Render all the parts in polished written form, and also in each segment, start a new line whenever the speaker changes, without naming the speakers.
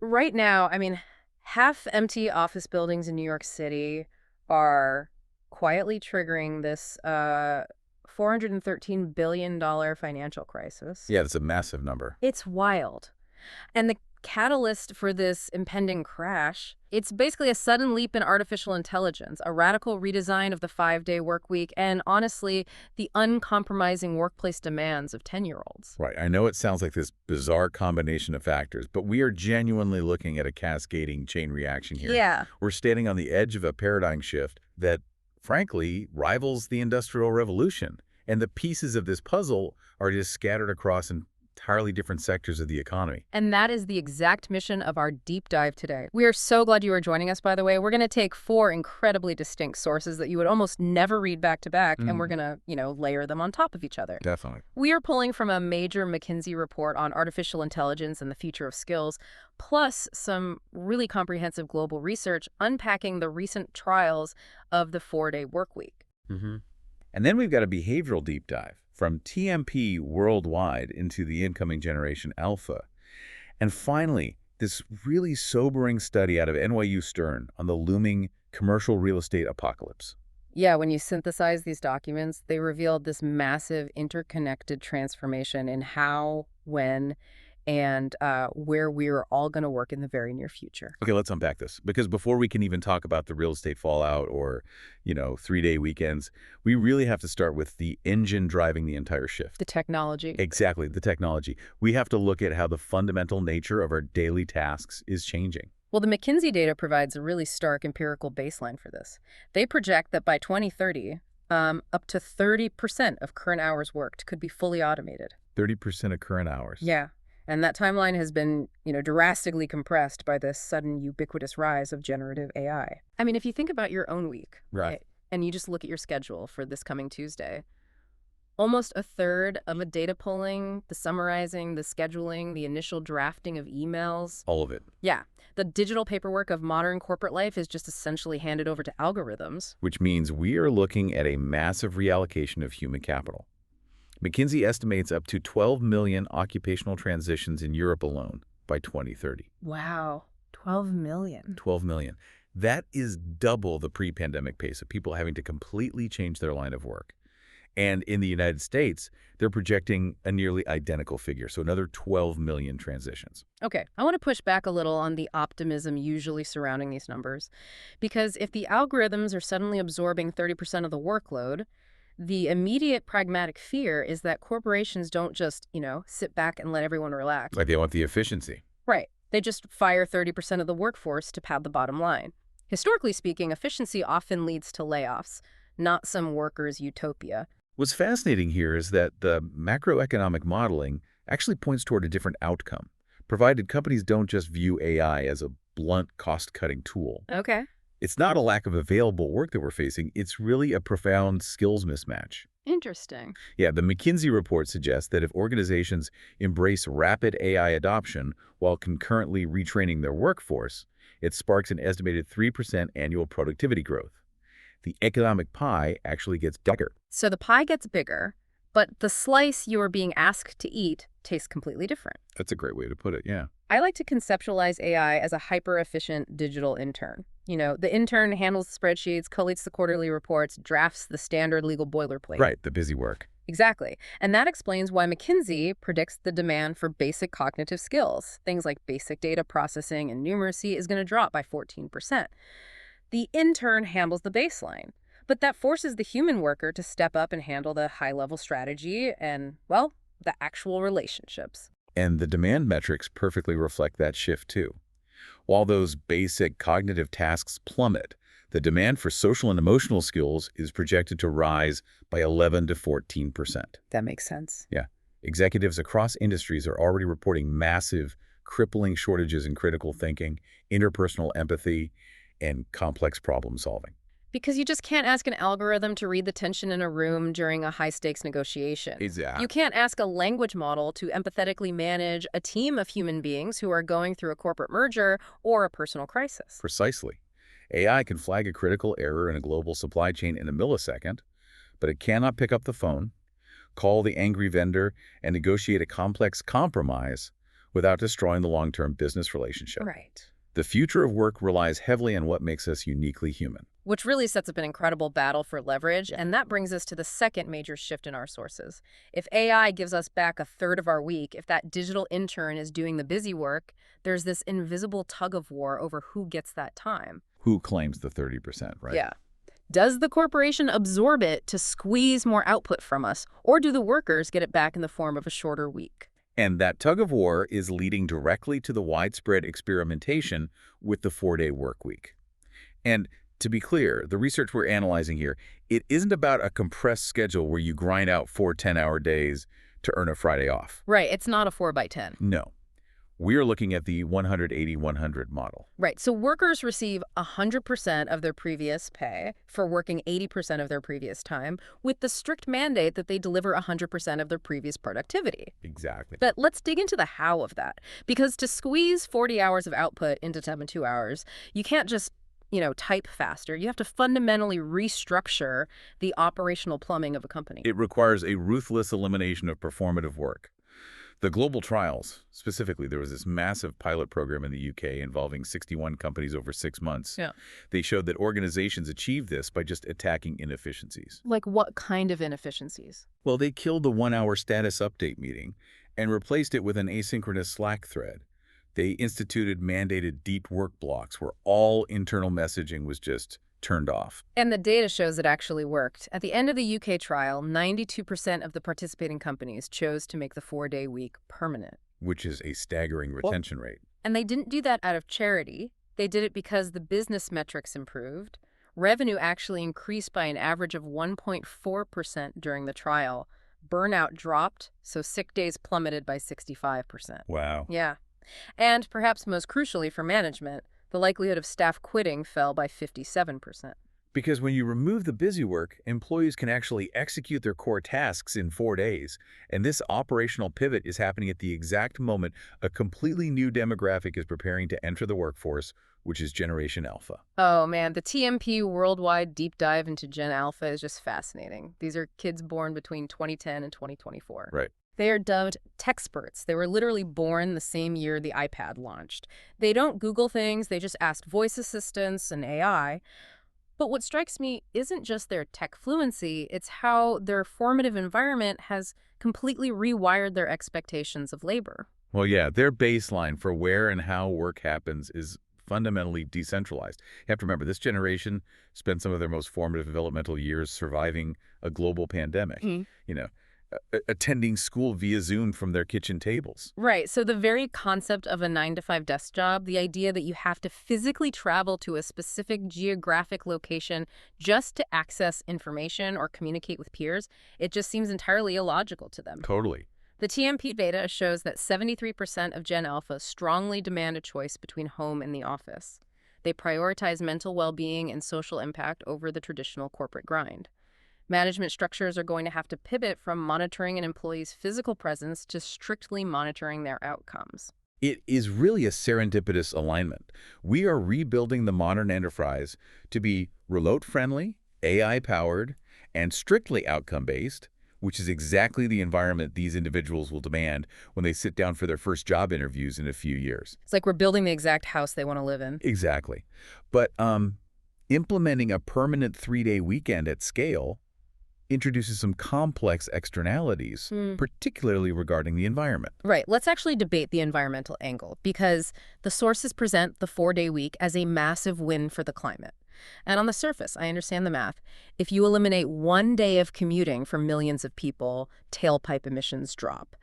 Right now, I mean, half empty office buildings in New York City are quietly triggering this $413 billion financial crisis.
Yeah, that's a massive number.
It's wild. And the catalyst for this impending crash, it's basically a sudden leap in artificial intelligence, a radical redesign of the 5-day work week, and honestly, the uncompromising workplace demands of 10-year-olds.
Right. I know it sounds like this bizarre combination of factors, but we are genuinely looking at a cascading chain reaction here.
Yeah.
We're standing on the edge of a paradigm shift that, frankly, rivals the Industrial Revolution. And the pieces of this puzzle are just scattered across entirely different sectors of the economy.
And that is the exact mission of our deep dive today. We are so glad you are joining us, by the way. We're going to take 4 incredibly distinct sources that you would almost never read back to back, and we're going to, layer them on top of each other.
Definitely.
We are pulling from a major McKinsey report on artificial intelligence and the future of skills, plus some really comprehensive global research unpacking the recent trials of the 4-day work week.
And then we've got a behavioral deep dive from TMP worldwide into the incoming generation alpha. And finally, this really sobering study out of NYU Stern on the looming commercial real estate apocalypse.
Yeah, when you synthesize these documents, they revealed this massive interconnected transformation in how, when, and where we're all going to work in the very near future.
Okay, let's unpack this. Because before we can even talk about the real estate fallout or, 3-day weekends, we really have to start with the engine driving the entire shift.
The technology.
Exactly, the technology. We have to look at how the fundamental nature of our daily tasks is changing.
Well, the McKinsey data provides a really stark empirical baseline for this. They project that by 2030, up to 30% of current hours worked could be fully automated.
30% of current hours.
Yeah. And that timeline has been, drastically compressed by this sudden ubiquitous rise of generative AI. I mean, if you think about your own week,
Right.
and you just look at your schedule for this coming Tuesday, almost a third of the data pulling, the summarizing, the scheduling, the initial drafting of emails.
All of it.
Yeah. The digital paperwork of modern corporate life is just essentially handed over to algorithms.
Which means we are looking at a massive reallocation of human capital. McKinsey estimates up to 12 million occupational transitions in Europe alone by 2030.
Wow. 12 million.
12 million. That is double the pre-pandemic pace of people having to completely change their line of work. And in the United States, they're projecting a nearly identical figure, so another 12 million transitions.
Okay, I want to push back a little on the optimism usually surrounding these numbers. Because if the algorithms are suddenly absorbing 30% of the workload, the immediate pragmatic fear is that corporations don't just, sit back and let everyone relax.
Like they want the efficiency.
Right. They just fire 30% of the workforce to pad the bottom line. Historically speaking, efficiency often leads to layoffs, not some workers' utopia.
What's fascinating here is that the macroeconomic modeling actually points toward a different outcome, provided companies don't just view AI as a blunt cost-cutting tool.
Okay.
It's not a lack of available work that we're facing. It's really a profound skills mismatch.
Interesting.
Yeah, the McKinsey report suggests that if organizations embrace rapid AI adoption while concurrently retraining their workforce, it sparks an estimated 3% annual productivity growth. The economic pie actually gets bigger.
So the pie gets bigger, but the slice you are being asked to eat tastes completely different.
That's a great way to put it, yeah.
I like to conceptualize AI as a hyper-efficient digital intern. The intern handles the spreadsheets, collates the quarterly reports, drafts the standard legal boilerplate.
Right, the busy work.
Exactly. And that explains why McKinsey predicts the demand for basic cognitive skills. Things like basic data processing and numeracy is going to drop by 14%. The intern handles the baseline, but that forces the human worker to step up and handle the high-level strategy and, well, the actual relationships.
And the demand metrics perfectly reflect that shift too. While those basic cognitive tasks plummet, the demand for social and emotional skills is projected to rise by 11 to 14%.
That makes sense.
Yeah. Executives across industries are already reporting massive, crippling shortages in critical thinking, interpersonal empathy, and complex problem solving.
Because you just can't ask an algorithm to read the tension in a room during a high-stakes negotiation.
Exactly.
You can't ask a language model to empathetically manage a team of human beings who are going through a corporate merger or a personal crisis.
Precisely. AI can flag a critical error in a global supply chain in a millisecond, but it cannot pick up the phone, call the angry vendor, and negotiate a complex compromise without destroying the long-term business relationship.
Right.
The future of work relies heavily on what makes us uniquely human.
Which really sets up an incredible battle for leverage, and that brings us to the second major shift in our sources. If AI gives us back a third of our week, if that digital intern is doing the busy work, there's this invisible tug of war over who gets that time.
Who claims the 30%, right?
Yeah. Does the corporation absorb it to squeeze more output from us, or do the workers get it back in the form of a shorter week?
And that tug of war is leading directly to the widespread experimentation with the 4-day work week. And to be clear, the research we're analyzing here, it isn't about a compressed schedule where you grind out 4 10-hour days to earn a Friday off.
Right, it's not a 4x10.
No. We're looking at the 180-100 model.
Right, so workers receive 100% of their previous pay for working 80% of their previous time, with the strict mandate that they deliver 100% of their previous productivity.
Exactly.
But let's dig into the how of that, because to squeeze 40 hours of output into 72 hours, you can't just type faster. You have to fundamentally restructure the operational plumbing of a company.
It requires a ruthless elimination of performative work. The global trials, specifically, there was this massive pilot program in the UK involving 61 companies over 6 months.
Yeah.
They showed that organizations achieved this by just attacking inefficiencies.
Like what kind of inefficiencies?
Well, they killed the 1-hour status update meeting and replaced it with an asynchronous Slack thread. They instituted mandated deep work blocks where all internal messaging was just turned off.
And the data shows it actually worked. At the end of the UK trial, 92% of the participating companies chose to make the 4-day week permanent.
Which is a staggering retention rate.
And they didn't do that out of charity. They did it because the business metrics improved. Revenue actually increased by an average of 1.4% during the trial. Burnout dropped, so sick days plummeted by 65%.
Wow.
Yeah. And perhaps most crucially for management, the likelihood of staff quitting fell by 57%.
Because when you remove the busy work, employees can actually execute their core tasks in 4 days. And this operational pivot is happening at the exact moment a completely new demographic is preparing to enter the workforce, which is Generation Alpha.
Oh man, the TMP worldwide deep dive into Gen Alpha is just fascinating. These are kids born between 2010 and 2024.
Right.
They are dubbed Techsperts. They were literally born the same year the iPad launched. They don't Google things, they just ask voice assistants and AI. But what strikes me isn't just their tech fluency, it's how their formative environment has completely rewired their expectations of labor.
Well, yeah, their baseline for where and how work happens is fundamentally decentralized. You have to remember, this generation spent some of their most formative developmental years surviving a global pandemic. Attending school via Zoom from their kitchen tables.
Right. So the very concept of a 9-to-5 desk job, the idea that you have to physically travel to a specific geographic location just to access information or communicate with peers, it just seems entirely illogical to them.
Totally.
The TMP data shows that 73% of Gen Alpha strongly demand a choice between home and the office. They prioritize mental well-being and social impact over the traditional corporate grind. Management structures are going to have to pivot from monitoring an employee's physical presence to strictly monitoring their outcomes.
It is really a serendipitous alignment. We are rebuilding the modern enterprise to be remote-friendly, AI-powered, and strictly outcome-based, which is exactly the environment these individuals will demand when they sit down for their first job interviews in a few years.
It's like we're building the exact house they want to live in.
Exactly. But implementing a permanent 3-day weekend at scale introduces some complex externalities, particularly regarding the environment.
Right. Let's actually debate the environmental angle, because the sources present the 4-day week as a massive win for the climate. And on the surface, I understand the math. If you eliminate 1 day of commuting for millions of people, tailpipe emissions drop.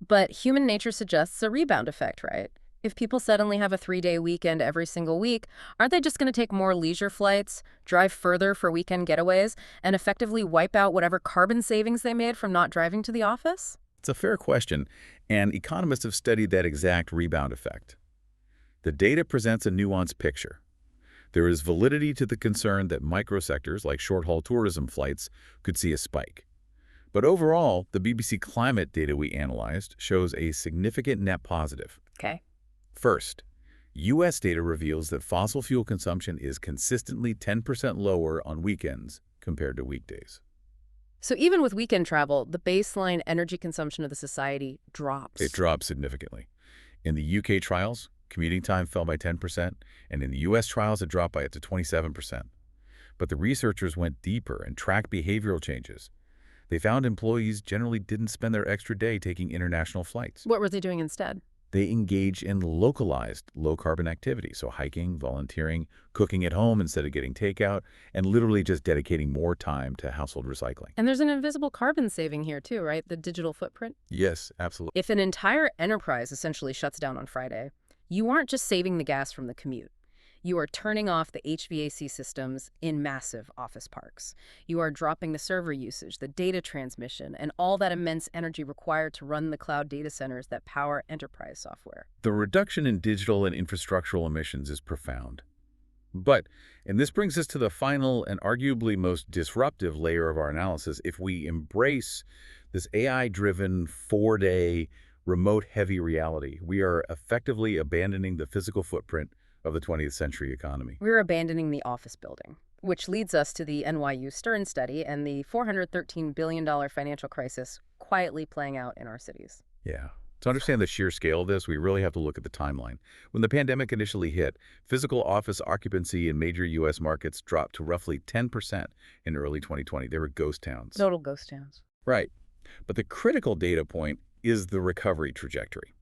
But human nature suggests a rebound effect, right? If people suddenly have a 3-day weekend every single week, aren't they just going to take more leisure flights, drive further for weekend getaways, and effectively wipe out whatever carbon savings they made from not driving to the office?
It's a fair question, and economists have studied that exact rebound effect. The data presents a nuanced picture. There is validity to the concern that microsectors like short-haul tourism flights could see a spike. But overall, the BBC climate data we analyzed shows a significant net positive.
Okay.
First, U.S. data reveals that fossil fuel consumption is consistently 10% lower on weekends compared to weekdays.
So even with weekend travel, the baseline energy consumption of the society drops.
It drops significantly. In the UK trials, commuting time fell by 10%, and in the US trials, it dropped by up to 27%. But the researchers went deeper and tracked behavioral changes. They found employees generally didn't spend their extra day taking international flights.
What were they doing instead?
They engaged in localized low-carbon activities, so hiking, volunteering, cooking at home instead of getting takeout, and literally just dedicating more time to household recycling.
And there's an invisible carbon saving here too, right? The digital footprint.
Yes, absolutely.
If an entire enterprise essentially shuts down on Friday, you aren't just saving the gas from the commute. You are turning off the HVAC systems in massive office parks. You are dropping the server usage, the data transmission, and all that immense energy required to run the cloud data centers that power enterprise software.
The reduction in digital and infrastructural emissions is profound. But, and this brings us to the final and arguably most disruptive layer of our analysis, if we embrace this AI-driven 4-day remote-heavy reality, we are effectively abandoning the physical footprint of the 20th century economy.
We're abandoning the office building, which leads us to the NYU Stern study and the $413 billion financial crisis quietly playing out in our cities.
Yeah. To understand the sheer scale of this, we really have to look at the timeline. When the pandemic initially hit, physical office occupancy in major U.S. markets dropped to roughly 10% in early 2020. They were ghost towns.
Total ghost towns.
Right. But the critical data point is the recovery trajectory.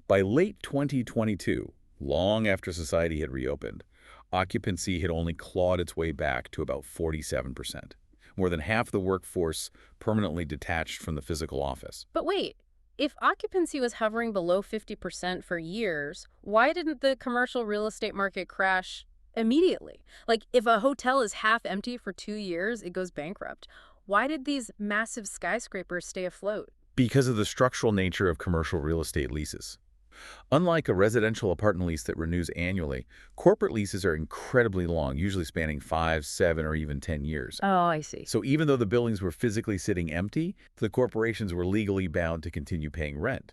By late 2022, long after society had reopened, occupancy had only clawed its way back to about 47%. More than half the workforce permanently detached from the physical office.
But wait, if occupancy was hovering below 50% for years, why didn't the commercial real estate market crash immediately? Like, if a hotel is half empty for 2 years, it goes bankrupt. Why did these massive skyscrapers stay afloat?
Because of the structural nature of commercial real estate leases. Unlike a residential apartment lease that renews annually, corporate leases are incredibly long, usually spanning 5, 7, or even 10 years.
Oh, I see.
So even though the buildings were physically sitting empty, the corporations were legally bound to continue paying rent.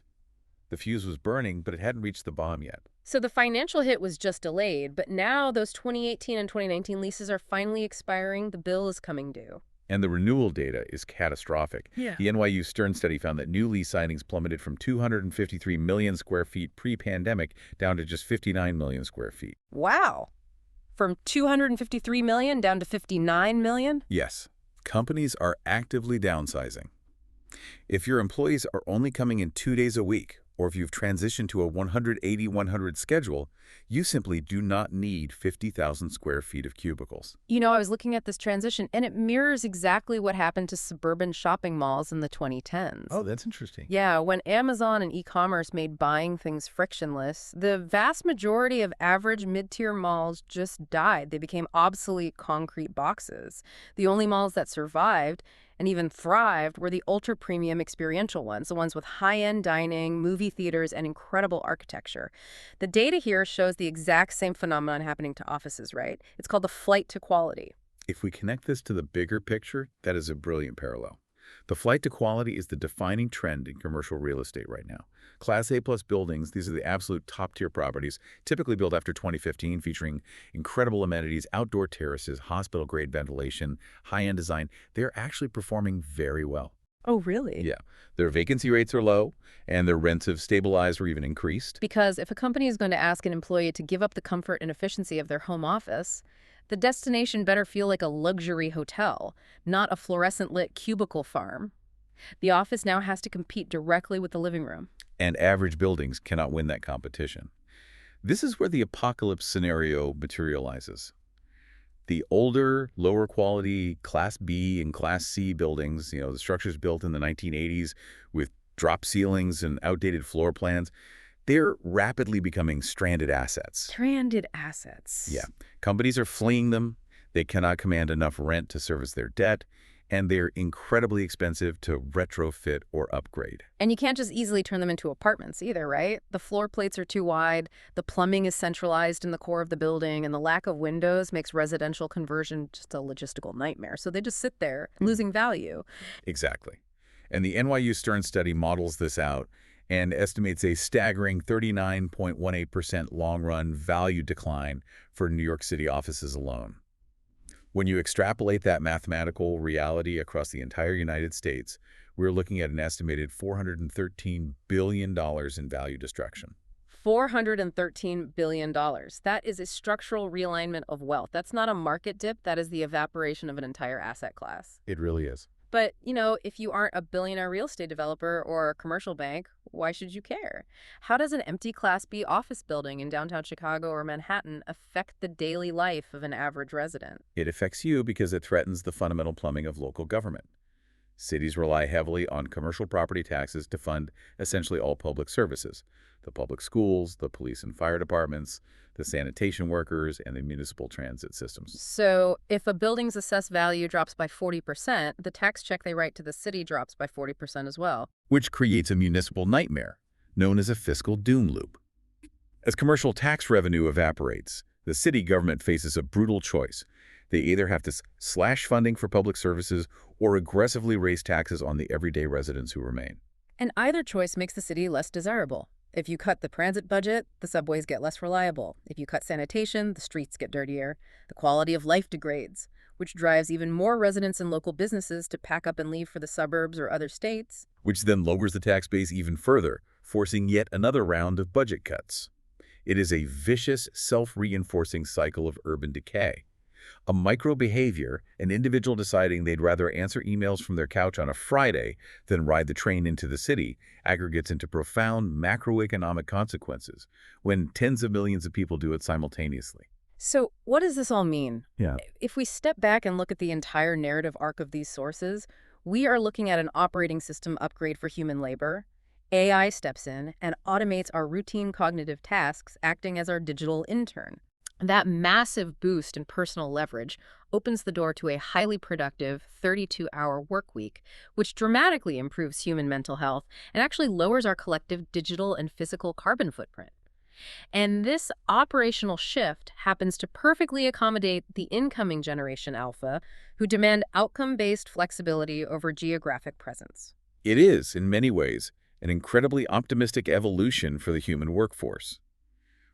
The fuse was burning, but it hadn't reached the bomb yet.
So the financial hit was just delayed, but now those 2018 and 2019 leases are finally expiring. The bill is coming due.
And the renewal data is catastrophic.
Yeah.
The NYU Stern study found that new lease signings plummeted from 253 million square feet pre-pandemic down to just 59 million square feet.
Wow. From 253 million down to 59 million?
Yes. Companies are actively downsizing. If your employees are only coming in 2 days a week, or if you've transitioned to a 180-100 schedule, you simply do not need 50,000 square feet of cubicles.
You know, I was looking at this transition, and it mirrors exactly what happened to suburban shopping malls in the 2010s.
Oh, that's interesting.
Yeah, when Amazon and e-commerce made buying things frictionless, the vast majority of average mid-tier malls just died. They became obsolete concrete boxes. The only malls that survived and even thrived were the ultra-premium experiential ones, the ones with high-end dining, movie theaters, and incredible architecture. The data here shows the exact same phenomenon happening to offices, right? It's called the flight to quality.
If we connect this to the bigger picture, that is a brilliant parallel. The flight to quality is the defining trend in commercial real estate right now. Class A+ buildings, these are the absolute top-tier properties, typically built after 2015, featuring incredible amenities, outdoor terraces, hospital-grade ventilation, high-end design. They're actually performing very well.
Oh, really?
Yeah. Their vacancy rates are low, and their rents have stabilized or even increased.
Because if a company is going to ask an employee to give up the comfort and efficiency of their home office, the destination better feel like a luxury hotel, not a fluorescent-lit cubicle farm. The office now has to compete directly with the living room.
And average buildings cannot win that competition. This is where the apocalypse scenario materializes. The older, lower quality Class B and Class C buildings, the structures built in the 1980s with drop ceilings and outdated floor plans, they're rapidly becoming stranded assets.
Stranded assets.
Yeah. Companies are fleeing them. They cannot command enough rent to service their debt, and they're incredibly expensive to retrofit or upgrade.
And you can't just easily turn them into apartments either, right? The floor plates are too wide, the plumbing is centralized in the core of the building, and the lack of windows makes residential conversion just a logistical nightmare. So they just sit there, losing value.
Exactly. And the NYU Stern study models this out and estimates a staggering 39.18% long-run value decline for New York City offices alone. When you extrapolate that mathematical reality across the entire United States, we're looking at an estimated $413 billion in value destruction.
$413 billion. That is a structural realignment of wealth. That's not a market dip. That is the evaporation of an entire asset class.
It really is.
But, if you aren't a billionaire real estate developer or a commercial bank, why should you care? How does an empty Class B office building in downtown Chicago or Manhattan affect the daily life of an average resident?
It affects you because it threatens the fundamental plumbing of local government. Cities rely heavily on commercial property taxes to fund essentially all public services: the public schools, the police and fire departments, the sanitation workers, and the municipal transit systems.
So if a building's assessed value drops by 40%, the tax check they write to the city drops by 40% as well.
Which creates a municipal nightmare, known as a fiscal doom loop. As commercial tax revenue evaporates, the city government faces a brutal choice. They either have to slash funding for public services or aggressively raise taxes on the everyday residents who remain.
And either choice makes the city less desirable. If you cut the transit budget, the subways get less reliable. If you cut sanitation, the streets get dirtier. The quality of life degrades, which drives even more residents and local businesses to pack up and leave for the suburbs or other states.
Which then lowers the tax base even further, forcing yet another round of budget cuts. It is a vicious, self-reinforcing cycle of urban decay. A micro-behavior, an individual deciding they'd rather answer emails from their couch on a Friday than ride the train into the city, aggregates into profound macroeconomic consequences when tens of millions of people do it simultaneously.
So what does this all mean?
Yeah.
If we step back and look at the entire narrative arc of these sources, we are looking at an operating system upgrade for human labor. AI steps in and automates our routine cognitive tasks, acting as our digital intern. That massive boost in personal leverage opens the door to a highly productive 32-hour work week, which dramatically improves human mental health and actually lowers our collective digital and physical carbon footprint. And this operational shift happens to perfectly accommodate the incoming generation alpha, who demand outcome-based flexibility over geographic presence.
It is, in many ways, an incredibly optimistic evolution for the human workforce.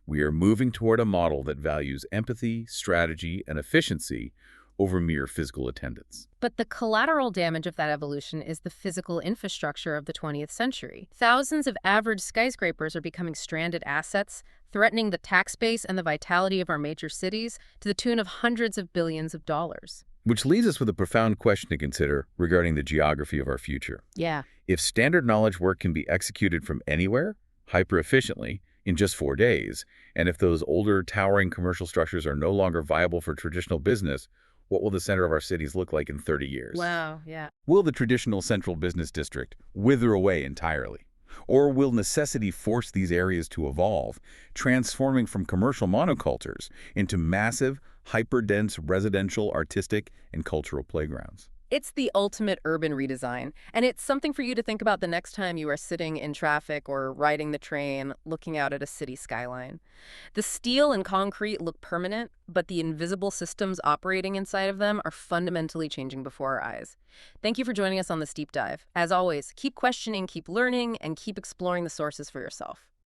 We are moving toward a model that values empathy, strategy, and efficiency over mere physical attendance.
But the collateral damage of that evolution is the physical infrastructure of the 20th century. Thousands of average skyscrapers are becoming stranded assets, threatening the tax base and the vitality of our major cities to the tune of hundreds of billions of dollars.
Which leaves us with a profound question to consider regarding the geography of our future.
Yeah.
If standard knowledge work can be executed from anywhere, hyper-efficiently, in just 4 days, and if those older, towering commercial structures are no longer viable for traditional business, what will the center of our cities look like in 30 years?
Wow, yeah.
Will the traditional central business district wither away entirely? Or will necessity force these areas to evolve, transforming from commercial monocultures into massive, hyper-dense residential, artistic, and cultural playgrounds?
It's the ultimate urban redesign, and it's something for you to think about the next time you are sitting in traffic or riding the train, looking out at a city skyline. The steel and concrete look permanent, but the invisible systems operating inside of them are fundamentally changing before our eyes. Thank you for joining us on this deep dive. As always, keep questioning, keep learning, and keep exploring the sources for yourself.